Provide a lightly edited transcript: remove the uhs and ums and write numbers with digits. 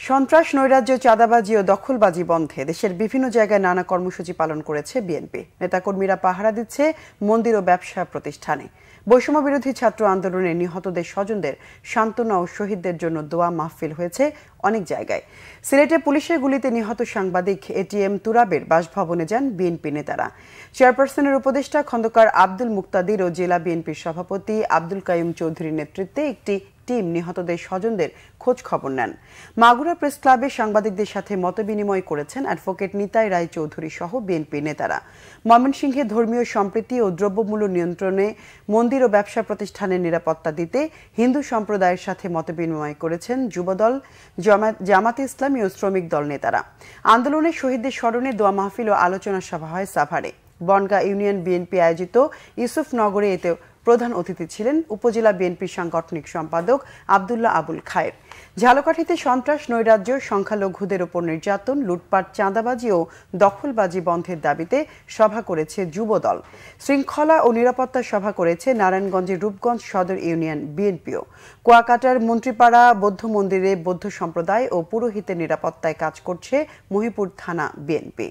সন্ত্রাস, নৈরাজ্য, চাঁদাবাজি ও দখলবাজি বন্ধে দেশের বিভিন্ন জায়গায় নানা কর্মসূচি পালন করেছে বিএনপি। নেতাকর্মীরা পাহারা দিচ্ছে মন্দির ও ব্যবসা প্রতিষ্ঠানে। বৈষম্য বিরোধী ছাত্র আন্দোলনে নিহতদের স্বজনদের সান্ত্বনা ও শহীদদের জন্য দোয়া মাহফিল হয়েছে অনেক জায়গায়। সিলেটে পুলিশের গুলিতে নিহত সাংবাদিক এটিএম তুরাবের বাসভবনে যান বিএনপি নেতারা। চেয়ারপারসনের উপদেষ্টা খন্দকার আব্দুল মুক্তাদির ও জেলা বিএনপির সভাপতি আব্দুল কাইয়ুম চৌধুরীর নেতৃত্বে একটি টিম নিহতদের স্বজনদের খোঁজ খবর নেন। মাগুরা প্রেস ক্লাবে সাংবাদিকদের সাথে মতবিনিময় করেছেন অ্যাডভোকেট নিতাই রায় চৌধুরী সহ বিএনপি নেতারা। ময়মনসিংহে ধর্মীয় সম্প্রীতি ও দ্রব্যমূল্য নিয়ন্ত্রণে মন্দির ও ব্যবসা প্রতিষ্ঠানের নিরাপত্তা দিতে হিন্দু সম্প্রদায়ের সাথে মতবিনিময় করেছেন যুবদল, জামাতে ইসলামী ও শ্রমিক দল নেতারা। আন্দোলনে শহীদদের স্মরণে দোয়া মাহফিল ও আলোচনা সভা হয় সাভারে। বনগাঁ ইউনিয়ন বিএনপি আয়োজিত ইউসুফনগরে এতে প্রধান অতিথি ছিলেন উপজেলা বিএনপির সাংগঠনিক সম্পাদক আব্দুল্লাহ আবুল খায়ের। ঝালকাঠিতে সন্ত্রাস, নৈরাজ্য, সংখ্যালঘুদের ওপর নির্যাতন, লুটপাট, চাঁদাবাজি ও দখলবাজি বন্ধের দাবিতে সভা করেছে যুবদল। শৃঙ্খলা ও নিরাপত্তা সভা করেছে নারায়ণগঞ্জের রূপগঞ্জ সদর ইউনিয়ন বিএনপিও। কুয়াকাটার মন্ত্রীপাড়া বৌদ্ধ মন্দিরে বৌদ্ধ সম্প্রদায় ও পুরোহিতের নিরাপত্তায় কাজ করছে মহিপুর থানা বিএনপি।